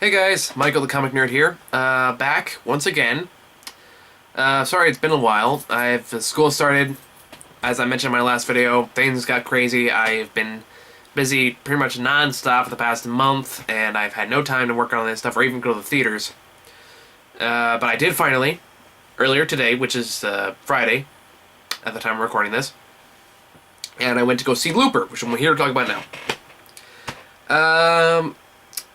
Hey guys, Michael the Comic Nerd here, back once again. Sorry it's been a while. School started, as I mentioned in my last video, things got crazy. I've been busy pretty much non-stop for the past month, and I've had no time to work on this stuff or even go to the theaters. But I did finally, earlier today, which is Friday, at the time I'm recording this, and I went to go see Looper, which I'm here to talk about now.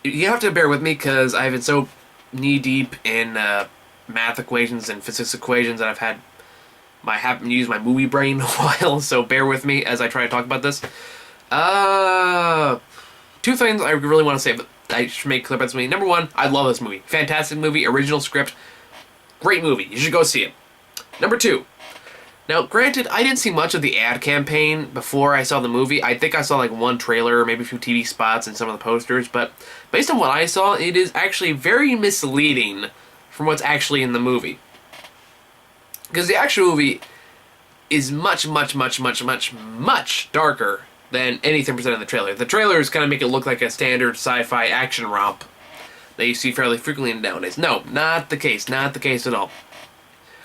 You have to bear with me because I've been so knee-deep in math equations and physics equations that haven't used my movie brain in a while, so bear with me as I try to talk about this. Two things I really want to say, but I should make clear about this movie. Number one, I love this movie. Fantastic movie, original script, great movie. You should go see it. Number two, now, granted, I didn't see much of the ad campaign before I saw the movie. I think I saw like one trailer, maybe a few TV spots and some of the posters, but based on what I saw, it is actually very misleading from what's actually in the movie. Because the actual movie is much darker than anything presented in the trailer. The trailers kind of make it look like a standard sci-fi action romp that you see fairly frequently nowadays. No, not the case. Not the case at all.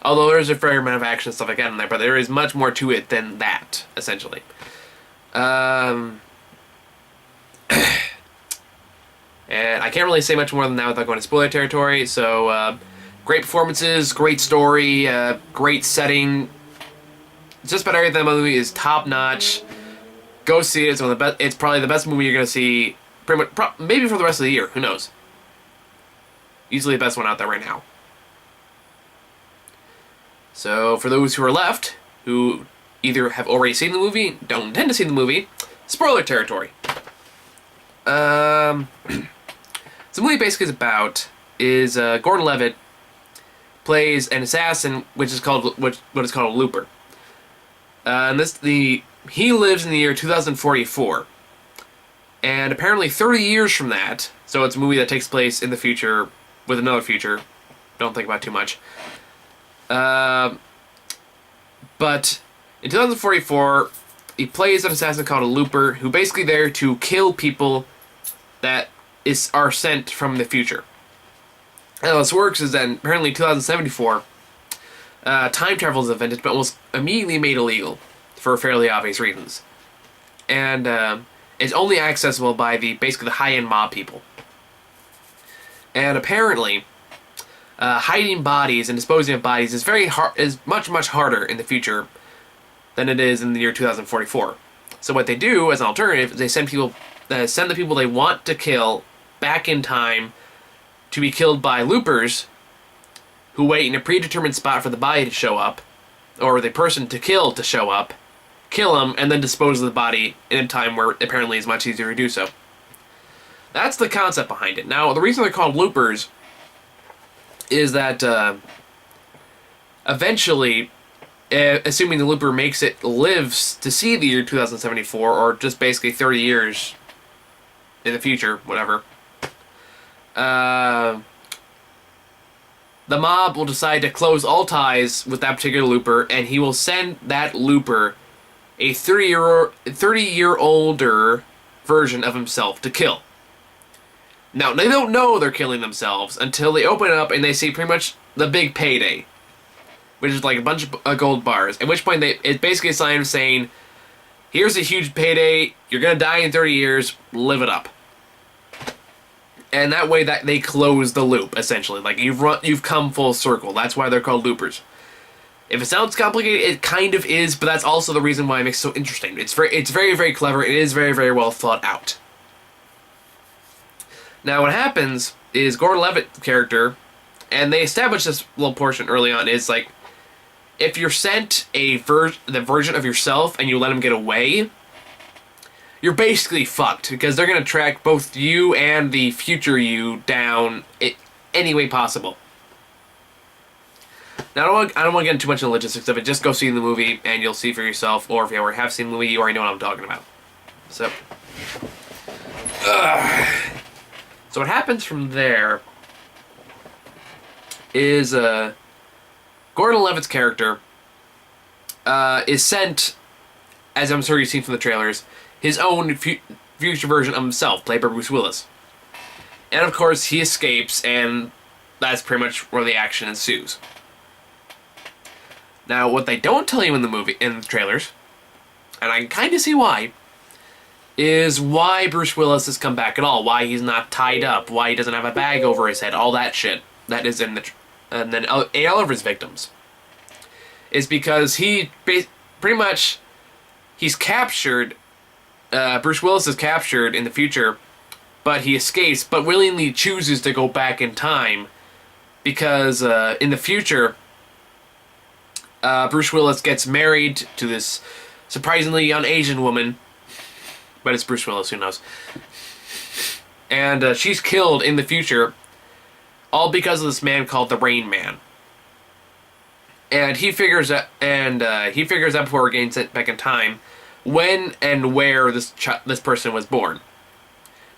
Although there's a fair amount of action and stuff like that in there, but there is much more to it than that, essentially. And I can't really say much more than that without going to spoiler territory, so great performances, great story, great setting. Just about everything in the movie is top-notch. Go see it. It's probably the best movie you're going to see, pretty much, maybe for the rest of the year. Who knows? Easily the best one out there right now. So, for those who are left, who either have already seen the movie, don't intend to see the movie, spoiler territory. So the movie basically is Gordon-Levitt plays an assassin, what is called a looper. He lives in the year 2044, and apparently 30 years from that, so it's a movie that takes place in the future with another future. Don't think about it too much. But in 2044, he plays an assassin called a looper, who basically there to kill people that are sent from the future. And how this works is that apparently 2074, time travel is invented, but was immediately made illegal for fairly obvious reasons, and it's only accessible by basically the high-end mob people. And apparently, hiding bodies and disposing of bodies is much harder in the future than it is in the year 2044. So what they do as an alternative is they send the people they want to kill back in time to be killed by loopers who wait in a predetermined spot for the body to show up, or the person to kill to show up, kill them, and then dispose of the body in a time where apparently it's much easier to do so. That's the concept behind it. Now, the reason they're called loopers is that eventually, assuming the looper lives to see the year 2074, or just basically 30 years in the future, whatever, the mob will decide to close all ties with that particular looper, and he will send that looper a 30-year-older version of himself to kill. Now, they don't know they're killing themselves until they open it up and they see pretty much the big payday, which is like a bunch of gold bars, at which point it's basically a sign of saying, here's a huge payday, you're going to die in 30 years, live it up. And that way that they close the loop, essentially. Like, you've come full circle. That's why they're called loopers. If it sounds complicated, it kind of is, but that's also the reason why it makes it so interesting. It's very clever, it is very well thought out. Now, what happens is Gordon-Levitt's character, and they establish this little portion early on, is like, if you're sent the version of yourself and you let him get away, you're basically fucked, because they're going to track both you and the future you down any way possible. Now, I don't want to get into too much of the logistics of it. Just go see the movie, and you'll see for yourself, or if you already have seen the movie, you already know what I'm talking about. So what happens from there is Gordon-Levitt's character is sent, as I'm sure you've seen from the trailers, his own future version of himself, played by Bruce Willis. And of course, he escapes, and that's pretty much where the action ensues. Now, what they don't tell you in the trailers, and I can kind of see why, is why Bruce Willis has come back at all. Why he's not tied up. Why he doesn't have a bag over his head. All that shit that is in the... And then all of his victims. Is because he pretty much... He's captured... Bruce Willis is captured in the future, but he escapes, but willingly chooses to go back in time. Because in the future, Bruce Willis gets married to this surprisingly young Asian woman. But it's Bruce Willis, who knows. And she's killed in the future, all because of this man called the Rain Man. And he figures out, before getting sent back in time, when and where this person was born.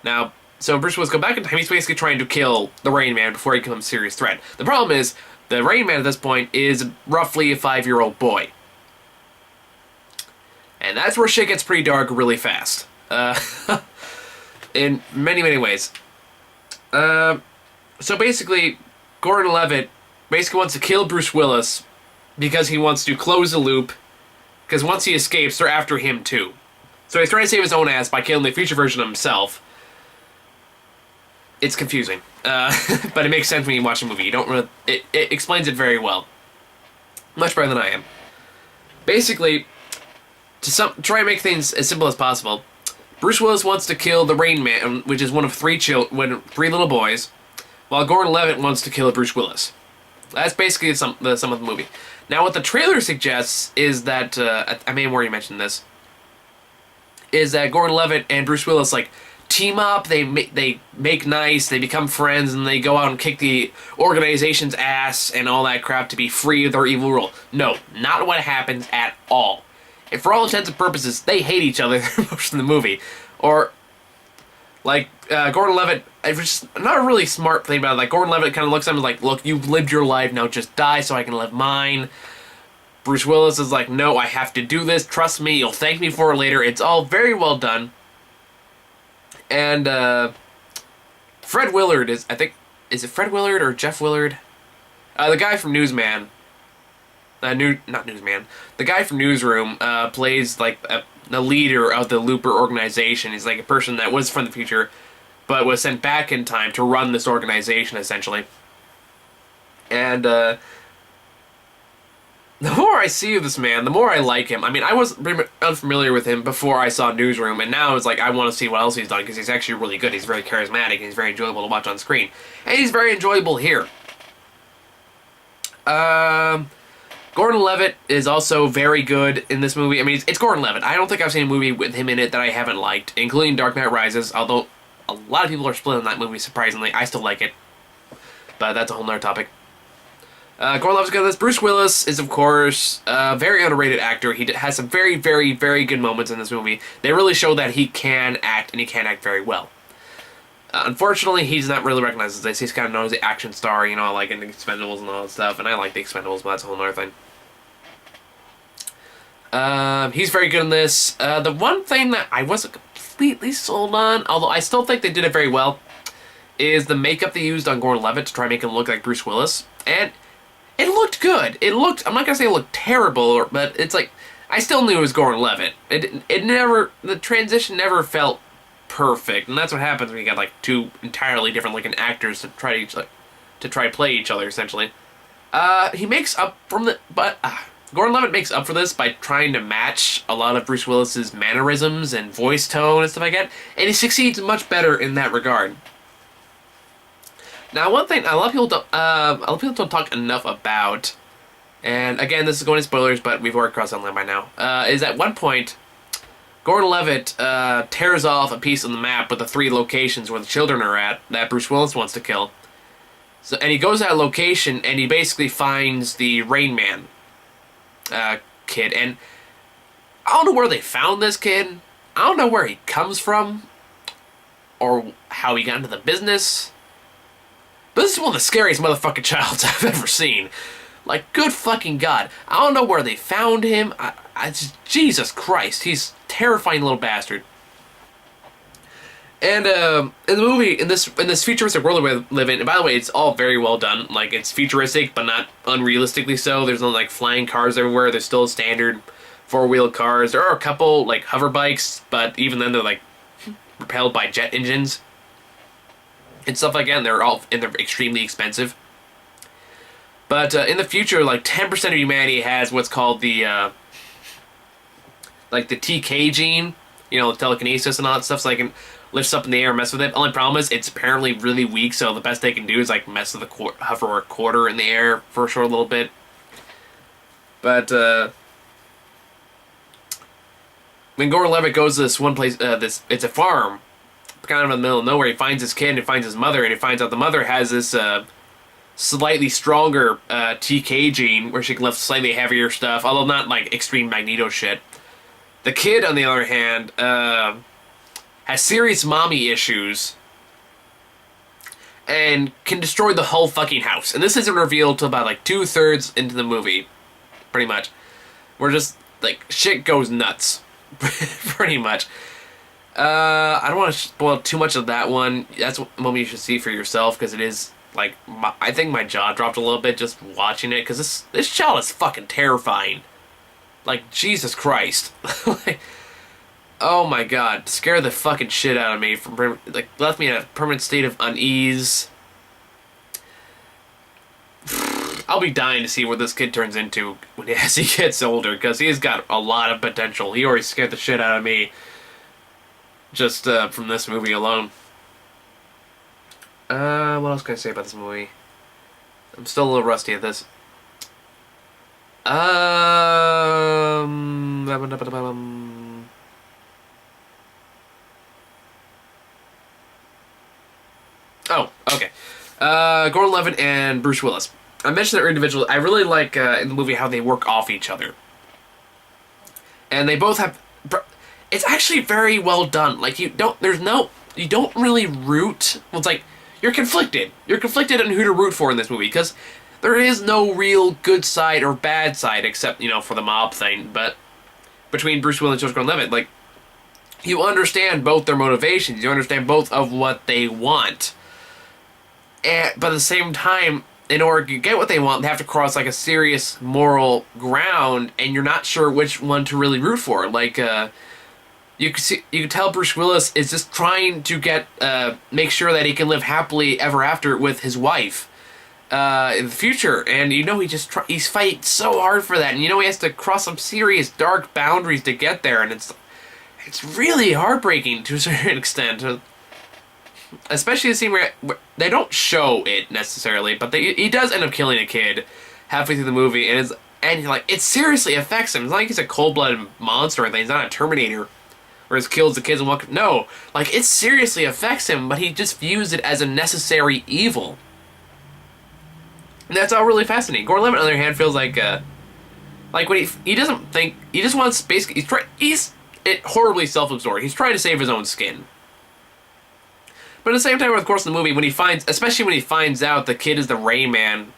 Now, so Bruce Willis goes back in time. He's basically trying to kill the Rain Man before he becomes a serious threat. The problem is, the Rain Man at this point is roughly a 5-year-old boy. And that's where shit gets pretty dark really fast. In many, many ways. So basically, Gordon-Levitt basically wants to kill Bruce Willis because he wants to close the loop, because once he escapes, they're after him too. So he's trying to save his own ass by killing the future version of himself. It's confusing. But it makes sense when you watch the movie. You don't really... It explains it very well. Much better than I am. Basically, try and make things as simple as possible, Bruce Willis wants to kill the Rain Man, which is one of three little boys, while Gordon-Levitt wants to kill Bruce Willis. That's basically some of the movie. Now, what the trailer suggests is that, I may have already mentioned this, is that Gordon-Levitt and Bruce Willis, like, team up, they make nice, they become friends, and they go out and kick the organization's ass and all that crap to be free of their evil rule. No, not what happens at all. And for all intents and purposes, they hate each other most of the movie. Or, like, Gordon-Levitt, it's not a really smart thing about it. Like, Gordon-Levitt kind of looks at him and is like, look, you've lived your life, now just die so I can live mine. Bruce Willis is like, no, I have to do this, trust me, you'll thank me for it later. It's all very well done. And, Fred Willard is it Fred Willard or Jeff Willard? The guy from Newsman. Not Newsman. The guy from Newsroom plays like the leader of the Looper organization. He's like a person that was from the future, but was sent back in time to run this organization, essentially. And the more I see of this man, the more I like him. I mean, I was pretty much unfamiliar with him before I saw Newsroom, and now it's like I want to see what else he's done, because he's actually really good. He's very charismatic, and he's very enjoyable to watch on screen. And he's very enjoyable here. Gordon-Levitt is also very good in this movie. I mean, it's Gordon-Levitt. I don't think I've seen a movie with him in it that I haven't liked, including Dark Knight Rises, although a lot of people are split on that movie, surprisingly. I still like it, but that's a whole nother topic. Gordon-Levitt's good at this. Bruce Willis is, of course, a very underrated actor. He has some very, very, very good moments in this movie. They really show that he can act, and he can act very well. Unfortunately, he's not really recognized as this. He's kind of known as the action star, you know, like in the Expendables and all that stuff, and I like the Expendables, but that's a whole other thing. He's very good in this. The one thing that I wasn't completely sold on, although I still think they did it very well, is the makeup they used on Gordon-Levitt to try and make him look like Bruce Willis. And it looked good. I'm not going to say it looked terrible, but it's like, I still knew it was Gordon-Levitt. The transition never felt perfect, and that's what happens when you got like two entirely different looking actors to try to play each other, essentially. He makes up from Gordon-Levitt makes up for this by trying to match a lot of Bruce Willis's mannerisms and voice tone and stuff like that, and he succeeds much better in that regard. Now, one thing a lot of people don't talk enough about, and again, this is going to spoilers, but we've already crossed that line by now, is at one point, Gordon-Levitt tears off a piece of the map with the 3 locations where the children are at that Bruce Willis wants to kill. So, and he goes to that location, and he basically finds the Rain Man kid. And I don't know where they found this kid. I don't know where he comes from, or how he got into the business. But this is one of the scariest motherfucking childs I've ever seen. Like, good fucking God. I don't know where they found him. Jesus Christ, he's a terrifying little bastard. And in the movie, in this futuristic world we live in, and by the way, it's all very well done. Like, it's futuristic, but not unrealistically so. There's no, like, flying cars everywhere. There's still standard four-wheeled cars. There are a couple, like, hover bikes, but even then they're, like, propelled by jet engines and stuff like that, and they're extremely expensive. But in the future, like, 10% of humanity has what's called the, like, the TK gene, you know, telekinesis and all that stuff, so they can lift up in the air and mess with it. Only problem is it's apparently really weak, so the best they can do is, like, mess with the hover a quarter in the air for a short little bit. But, when Gordon-Levitt goes to this one place, it's a farm, kind of in the middle of nowhere. He finds his kid, and he finds his mother, and he finds out the mother has this, slightly stronger, TK gene, where she can lift slightly heavier stuff, although not, like, extreme Magneto shit. The kid, on the other hand, has serious mommy issues and can destroy the whole fucking house. And this isn't revealed till about, like, 2/3 into the movie, pretty much. Where just, like, shit goes nuts, pretty much. I don't want to spoil too much of that one. That's a moment you should see for yourself, because it is, like, I think my jaw dropped a little bit just watching it, because this child is fucking terrifying. Like, Jesus Christ. Like, oh my god, scared the fucking shit out of me. Like, left me in a permanent state of unease. I'll be dying to see what this kid turns into as he gets older, because he's got a lot of potential. He already scared the shit out of me just from this movie alone. What else can I say about this movie? I'm still a little rusty at this. Oh, okay. Gordon-Levitt and Bruce Willis. I mentioned their individual. I really like in the movie how they work off each other, and they both have. It's actually very well done. Like, you don't really root. Well, it's like you're conflicted. You're conflicted on who to root for in this movie, because there is no real good side or bad side, except, you know, for the mob thing. But between Bruce Willis and Joseph Gordon-Levitt, like, you understand both their motivations. You understand both of what they want. But at the same time, in order to get what they want, they have to cross, like, a serious moral ground, and you're not sure which one to really root for. Like, you can tell Bruce Willis is just trying to make sure that he can live happily ever after with his wife in the future, and you know he's fighting so hard for that, and you know he has to cross some serious dark boundaries to get there, and it's really heartbreaking to a certain extent. Especially the scene where they don't show it necessarily, but he does end up killing a kid halfway through the movie, and like, it seriously affects him. It's not like he's a cold-blooded monster or anything. He's not a Terminator, where he kills the kids and walks. No, like, it seriously affects him, but he just views it as a necessary evil. And that's all really fascinating. Gordon-Levitt, on the other hand, feels like when he doesn't think, he just wants, basically, he's horribly self-absorbed. He's trying to save his own skin. But at the same time, of course, in the movie, especially when he finds out the kid is the Rain Man,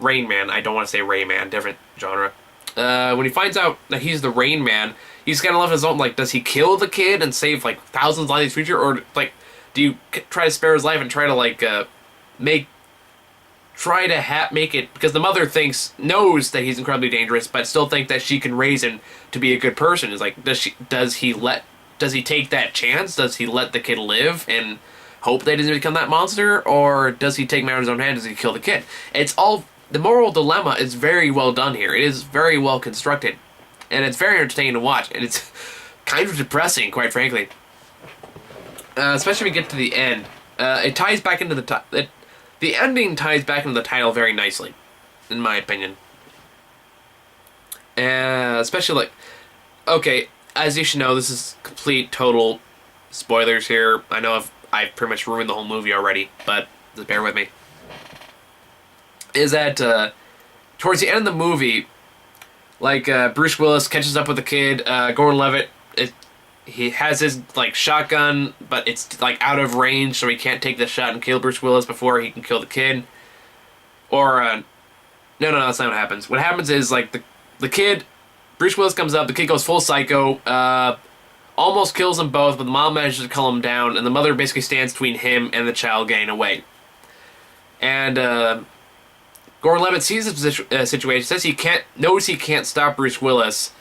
I don't want to say Rayman, different genre. When he finds out that he's the Rain Man, he's kind of left his own, like, does he kill the kid and save, like, thousands of lives in the future? Or, like, do you try to spare his life and try to, like, make it, because the mother knows that he's incredibly dangerous, but still think that she can raise him to be a good person. Is like, does he take that chance? Does he let the kid live and hope that he doesn't become that monster? Or does he take matters in his own hands? Does he kill the kid? The moral dilemma is very well done here. It is very well constructed. And it's very entertaining to watch. And it's kind of depressing, quite frankly. Especially when we get to the end. It ties back into the ending ties back into the title very nicely, in my opinion. Especially, like, okay, as you should know, this is complete, total spoilers here. I know I've pretty much ruined the whole movie already, but just bear with me. Is that, towards the end of the movie, like, Bruce Willis catches up with the kid, Gordon-Levitt, he has his, like, shotgun, but it's, like, out of range, so he can't take the shot and kill Bruce Willis before he can kill the kid. Or, no, that's not what happens. What happens is, like, the kid, Bruce Willis comes up, the kid goes full psycho, almost kills them both, but the mom manages to calm him down, and the mother basically stands between him and the child getting away. And Gordon-Levitt sees this situation, says knows he can't stop Bruce Willis,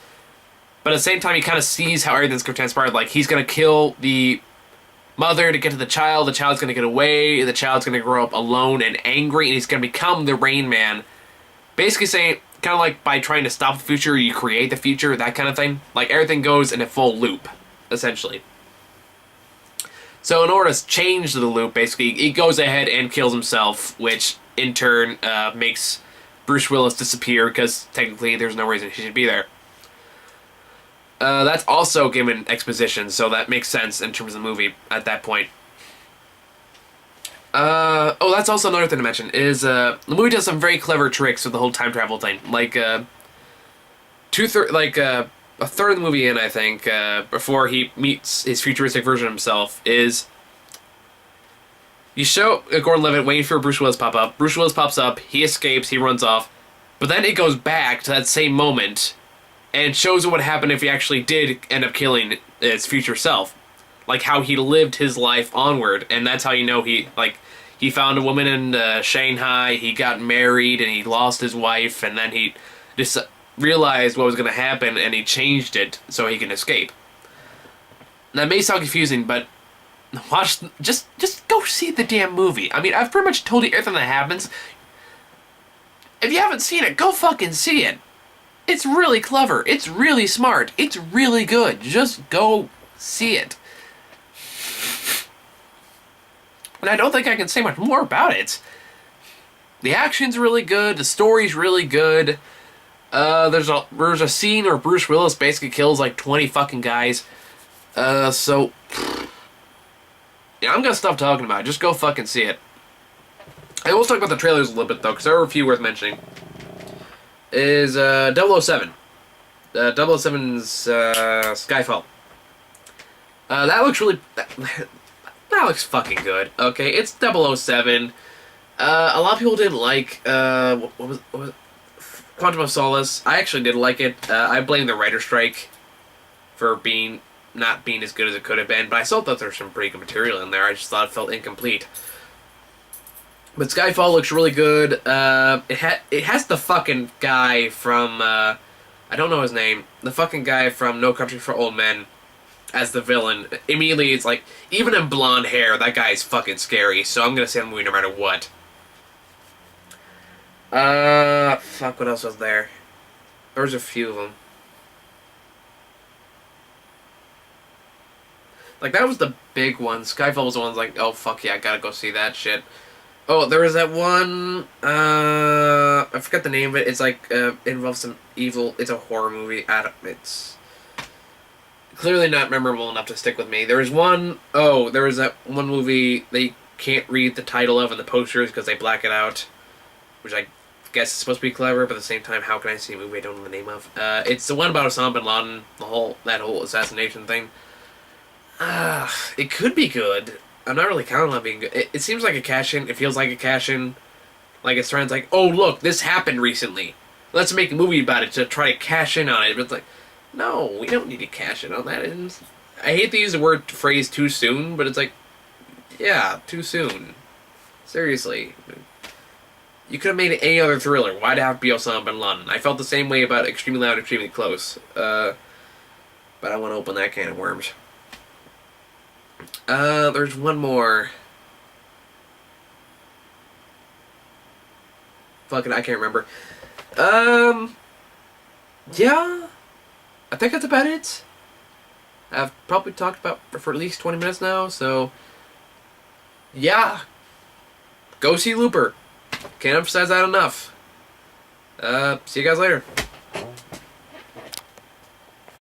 but at the same time he kind of sees how everything's going to transpire. Like, he's going to kill the mother to get to the child's going to get away, the child's going to grow up alone and angry, and he's going to become the Rain Man. Basically saying, kind of like by trying to stop the future, you create the future, that kind of thing. Like, everything goes in a full loop, essentially. So in order to change the loop, basically, he goes ahead and kills himself, which in turn makes Bruce Willis disappear, because technically there's no reason he should be there. That's also given exposition, so that makes sense in terms of the movie at that point. Oh, that's also another thing to mention, is the movie does some very clever tricks with the whole time travel thing. Like, a third of the movie in, I think, before he meets his futuristic version of himself, is you show Gordon-Levitt waiting for Bruce Willis to pop up. Bruce Willis pops up, he escapes, he runs off, but then it goes back to that same moment and shows what happened if he actually did end up killing his future self. Like, how he lived his life onward, and that's how you know he found a woman in Shanghai, he got married, and he lost his wife, and then he just realized what was going to happen, and he changed it so he can escape. That may sound confusing, but just go see the damn movie. I mean, I've pretty much told you everything that happens. If you haven't seen it, go fucking see it. It's really clever. It's really smart. It's really good. Just go see it. And I don't think I can say much more about it. The action's really good. The story's really good. There's a scene where Bruce Willis basically kills like 20 fucking guys. So yeah, I'm gonna stop talking about it. Just go fucking see it. I will talk about the trailers a little bit though, because there are a few worth mentioning. Is 007. 007's Skyfall. That looks really... That looks fucking good. Okay, it's 007. A lot of people didn't like... what was Quantum of Solace. I actually did like it. I blame the writer's strike for not being as good as it could have been, but I still thought there was some pretty good material in there. I just thought it felt incomplete. But Skyfall looks really good. It has the fucking guy from, I don't know his name, the fucking guy from No Country for Old Men as the villain. Immediately, it's like, even in blonde hair, that guy is fucking scary, so I'm gonna say the movie no matter what. Fuck, what else was there? There was a few of them. Like, that was the big one. Skyfall was the one like, oh, fuck yeah, I gotta go see that shit. Oh, there was that one, I forgot the name of it. It's like, it involves some evil, it's a horror movie. It's clearly not memorable enough to stick with me. There was that one movie they can't read the title of in the posters because they black it out, which I guess is supposed to be clever, but at the same time, how can I see a movie I don't know the name of? It's the one about Osama bin Laden, that whole assassination thing. It could be good. I'm not really counting on it being good. It seems like a cash-in. It feels like a cash-in. Like, it's trying to like, oh, look, this happened recently. Let's make a movie about it to try to cash in on it. But it's like, no, we don't need to cash in on that. I hate to use the phrase too soon, but it's like, yeah, too soon. Seriously. You could have made it any other thriller. Why'd it have to be Osama bin Laden? I felt the same way about Extremely Loud, Extremely Close. But I want to open that can of worms. There's one more. Fuck it, I can't remember. Yeah. I think that's about it. I've probably talked about for at least 20 minutes now, so... Yeah. Go see Looper. Can't emphasize that enough. See you guys later.